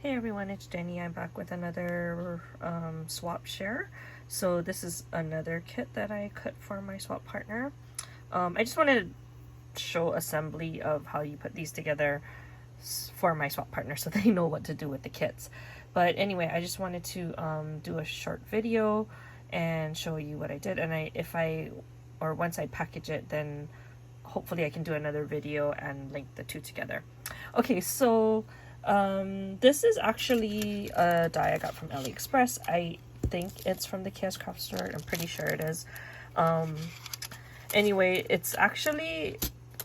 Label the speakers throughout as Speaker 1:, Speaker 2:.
Speaker 1: Hey everyone, it's Jenny. I'm back with another swap share. So this is another kit that I cut for my swap partner. I just wanted to show assembly of how you put these together for my swap partner so they know what to do with the kits. But anyway, I just wanted to do a short video and show you what I did. And once I package it, then hopefully I can do another video and link the two together. Okay, so this is actually a die I got from AliExpress. I think it's from the Chaos Craft store. I'm pretty sure it is. Anyway, it's actually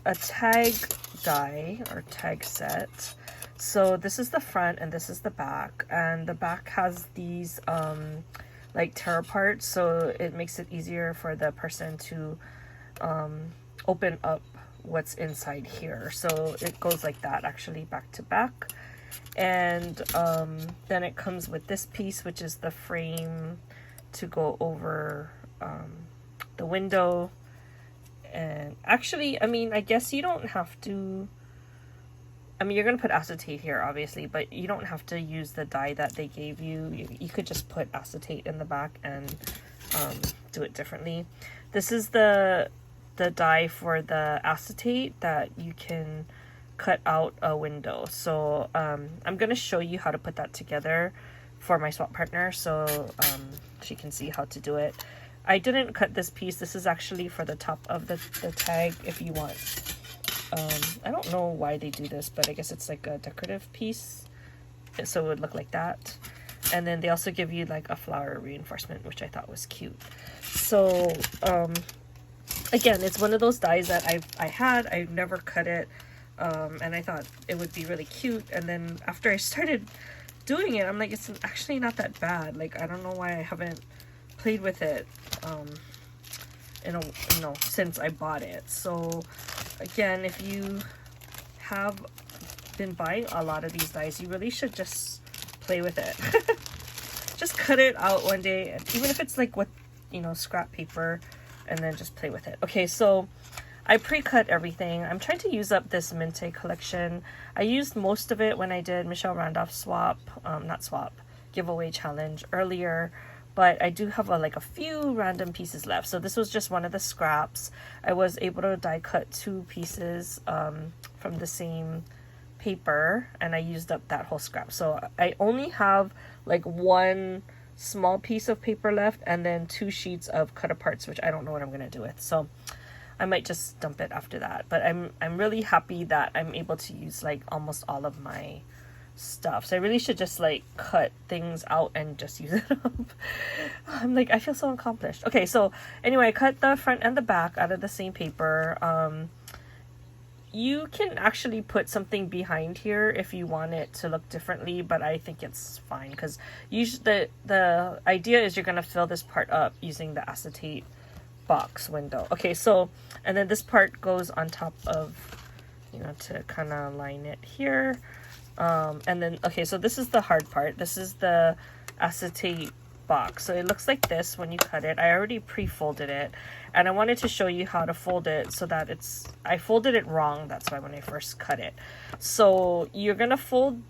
Speaker 1: a tag die or tag set. So this is the front and this is the back, and the back has these like tear parts, so it makes it easier for the person to open up what's inside here. So it goes like that, actually, back to back. And then it comes with this piece, which is the frame to go over the window. And actually, I mean, I guess you don't have to, I mean, you're going to put acetate here, obviously, but you don't have to use the die that they gave you. You could just put acetate in the back and do it differently. This is the die for the acetate that you can cut out a window. So I'm going to show you how to put that together for my swap partner so she can see how to do it. I didn't cut this piece. This is actually for the top of the tag if you want. I don't know why they do this, but I guess it's like a decorative piece, so it would look like that. And then they also give you like a flower reinforcement, which I thought was cute. So again, it's one of those dies that I've never cut it, and I thought it would be really cute. And then after I started doing it, I'm like, it's actually not that bad. Like, I don't know why I haven't played with it since I bought it. So again, if you have been buying a lot of these dies, you really should just play with it. Just cut it out one day, even if it's like with, scrap paper, and then just play with it. Okay, so I pre-cut everything. I'm trying to use up this Minte collection. I used most of it when I did Michelle Randolph's giveaway challenge earlier, but I do have a few random pieces left. So this was just one of the scraps. I was able to die cut 2 pieces from the same paper, and I used up that whole scrap. So I only have like 1 small piece of paper left, and then 2 sheets of cut aparts, which I don't know what I'm gonna do with. So I might just dump it after that. But I'm really happy that I'm able to use like almost all of my stuff. So I really should just like cut things out and just use it up. I feel so accomplished. Okay, so anyway, I cut the front and the back out of the same paper. You can actually put something behind here if you want it to look differently, but I think it's fine because usually the idea is you're gonna fill this part up using the acetate box window. Okay, so and then this part goes on top of, to kind of line it here. And then, okay, so this is the hard part. This is the acetate box. So it looks like this when you cut it. I already pre-folded it, and I wanted to show you how to fold it so that I folded it wrong. That's why when I first cut it. So you're gonna fold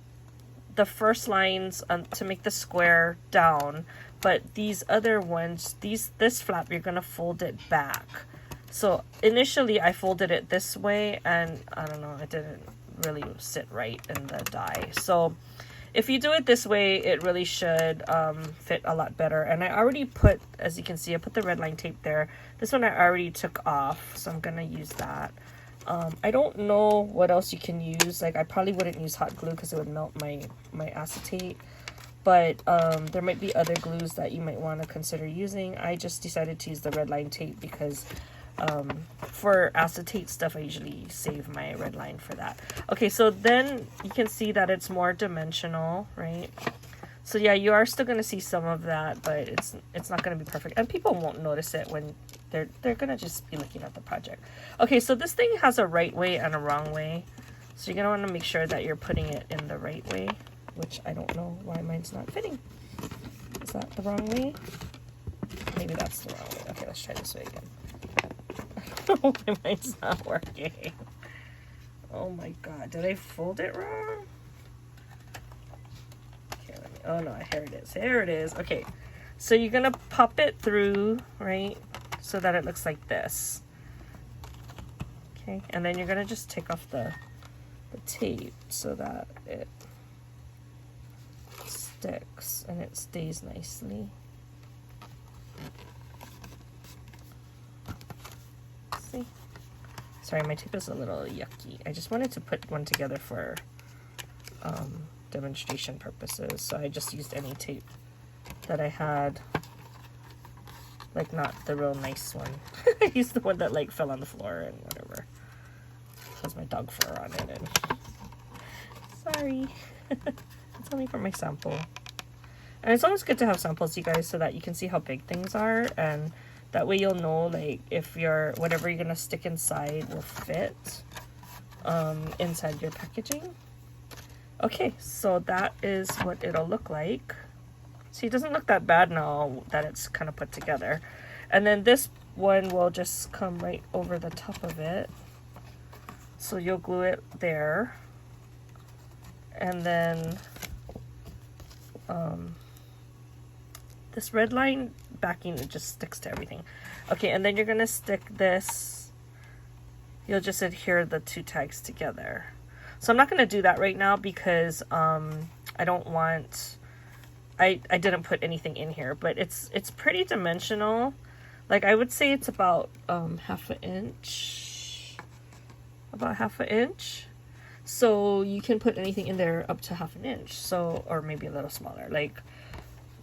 Speaker 1: the first lines to make the square down, but these other ones, this flap, you're gonna fold it back. So initially I folded it this way, and I don't know, it didn't really sit right in the die. So if you do it this way, it really should fit a lot better. And I already put, as you can see, I put the red line tape there. This one I already took off, so I'm gonna use that. I don't know what else you can use. Like, I probably wouldn't use hot glue because it would melt my acetate, but there might be other glues that you might want to consider using. I just decided to use the red line tape because for acetate stuff, I usually save my red line for that. Okay, so then you can see that it's more dimensional, right? So yeah, you are still going to see some of that, but it's not going to be perfect, and people won't notice it when they're going to just be looking at the project. Okay, so this thing has a right way and a wrong way, so you're going to want to make sure that you're putting it in the right way, which I don't know why mine's not fitting. Is that the wrong way? Maybe that's the wrong way. Okay, let's try this way again. Oh, mine's not working. Oh my god, did I fold it wrong? Oh no, here it is. Here it is. Okay. So you're gonna pop it through, right? So that it looks like this. Okay, and then you're gonna just take off the tape so that it sticks and it stays nicely. See? Sorry, my tape is a little yucky. I just wanted to put one together for demonstration purposes, so I just used any tape that I had, like not the real nice one. I used the one that like fell on the floor and whatever. Has my dog fur on it, and sorry. It's only for my sample. And it's always good to have samples, you guys, so that you can see how big things are, and that way you'll know like if your whatever you're gonna stick inside will fit inside your packaging. Okay, so that is what it'll look like. See, it doesn't look that bad now that it's kind of put together. And then this one will just come right over the top of it. So you'll glue it there. And then this red line backing, it just sticks to everything. Okay, and then you're gonna stick this. You'll just adhere the two tags together. So I'm not gonna do that right now because I don't want, I didn't put anything in here, but it's pretty dimensional. Like I would say it's about half an inch. About half an inch. So you can put anything in there up to half an inch. So, or maybe a little smaller. Like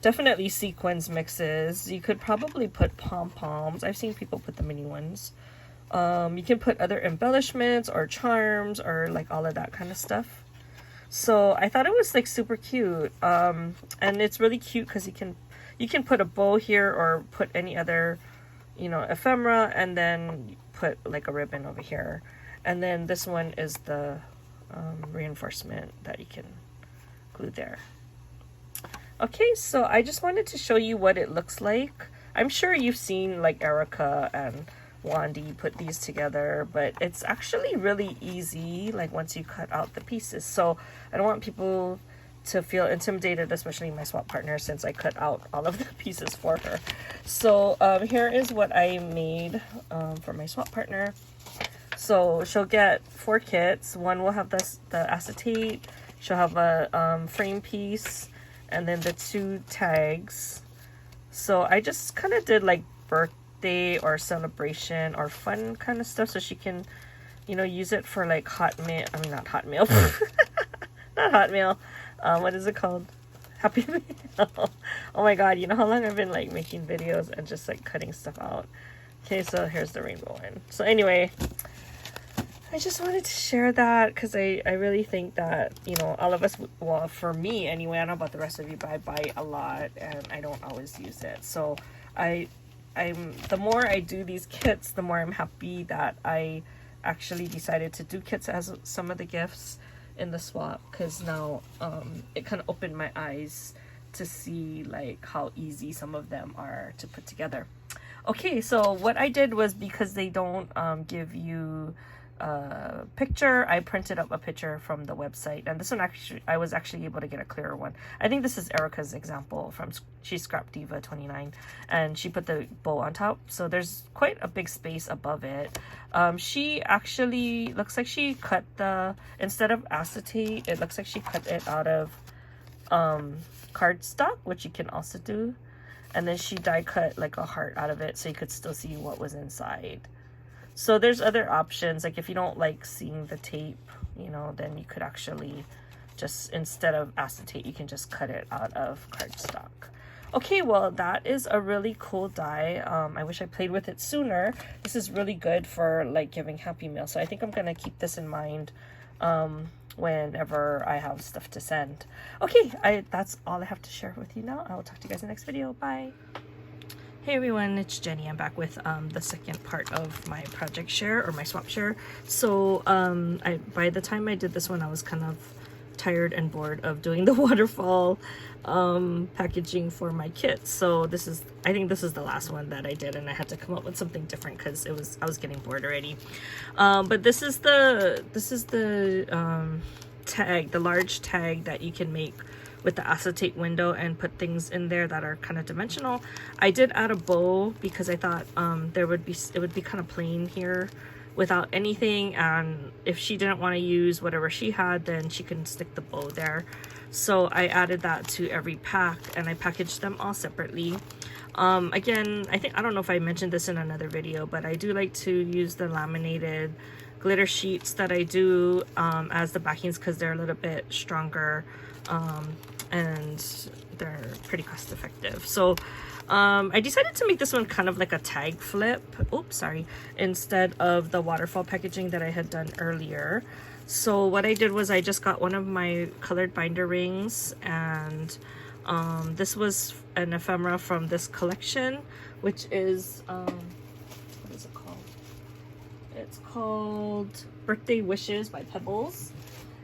Speaker 1: definitely sequins mixes. You could probably put pom-poms. I've seen people put the mini ones. You can put other embellishments or charms or like all of that kind of stuff. So I thought it was like super cute. And it's really cute because you can put a bow here or put any other, you know, ephemera, and then put like a ribbon over here. And then this one is the reinforcement that you can glue there. Okay, so I just wanted to show you what it looks like. I'm sure you've seen like Erica and Wandy put these together, but it's actually really easy like once you cut out the pieces. So I don't want people to feel intimidated, especially my swap partner, since I cut out all of the pieces for her. So here is what I made for my swap partner. So she'll get 4 kits. One will have the acetate. She'll have a frame piece, and then the 2 tags. So I just kind of did like birthday or celebration or fun kind of stuff, so she can, you know, use it for like hot meal. I mean, not hot meal. Not hot meal. What is it called? Happy Meal. Oh my god, you know how long I've been like making videos and just like cutting stuff out. Okay, so here's the rainbow one. So anyway, I just wanted to share that because I really think that, you know, all of us, well, for me anyway, I don't know about the rest of you, but I buy a lot and I don't always use it. So I'm the more I do these kits, the more I'm happy that I actually decided to do kits as some of the gifts in the swap, because now it kind of opened my eyes to see like how easy some of them are to put together. Okay, so what I did was, because they don't give you a picture, I printed up a picture from the website, and this one actually I was actually able to get a clearer one. I think this is Erica's example from, she's Scrap Diva 29, and she put the bow on top, so there's quite a big space above it. She actually looks like she cut the, instead of acetate, it looks like she cut it out of cardstock, which you can also do, and then she die cut like a heart out of it so you could still see what was inside. So there's other options, like if you don't like seeing the tape, you know, then you could actually just, instead of acetate, you can just cut it out of cardstock. Okay, well, that is a really cool die. I wish I played with it sooner. This is really good for like giving Happy Meal, so I think I'm gonna keep this in mind whenever I have stuff to send. Okay, that's all I have to share with you now. I will talk to you guys in the next video. Bye. Hey everyone, it's Jenny. I'm back with the second part of my project share, or my swap share. So by the time I did this one, I was kind of tired and bored of doing the waterfall packaging for my kit. So I think this is the last one that I did, and I had to come up with something different because I was getting bored already. But this is the tag, the large tag that you can make with the acetate window and put things in there that are kind of dimensional. I did add a bow because I thought it would be kind of plain here without anything, and if she didn't want to use whatever she had, then she can stick the bow there. So I added that to every pack, and I packaged them all separately. Again, I don't know if I mentioned this in another video, but I do like to use the laminated glitter sheets that I do as the backings because they're a little bit stronger, and they're pretty cost effective. So I decided to make this one kind of like a tag flip, oops, sorry, instead of the waterfall packaging that I had done earlier. So what I did was I just got one of my colored binder rings, and this was an ephemera from this collection, which is what is it called? It's called Birthday Wishes by Pebbles.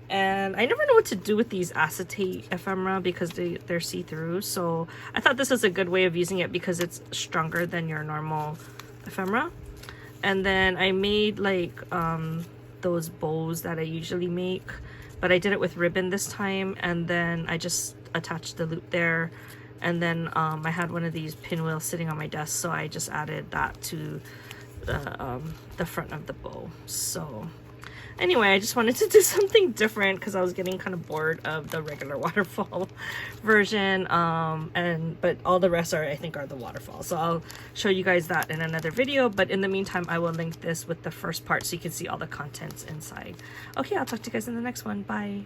Speaker 1: And I never know what to do with these acetate ephemera because they're see-through, so I thought this was a good way of using it because it's stronger than your normal ephemera. And then I made like those bows that I usually make, but I did it with ribbon this time, and then I just attached the loop there. And then I had one of these pinwheels sitting on my desk, so I just added that to the front of the bow. So anyway, I just wanted to do something different because I was getting kind of bored of the regular waterfall version, but all the rest I think are the waterfall. So I'll show you guys that in another video, but in the meantime I will link this with the first part so you can see all the contents inside. Okay, I'll talk to you guys in the next one. Bye.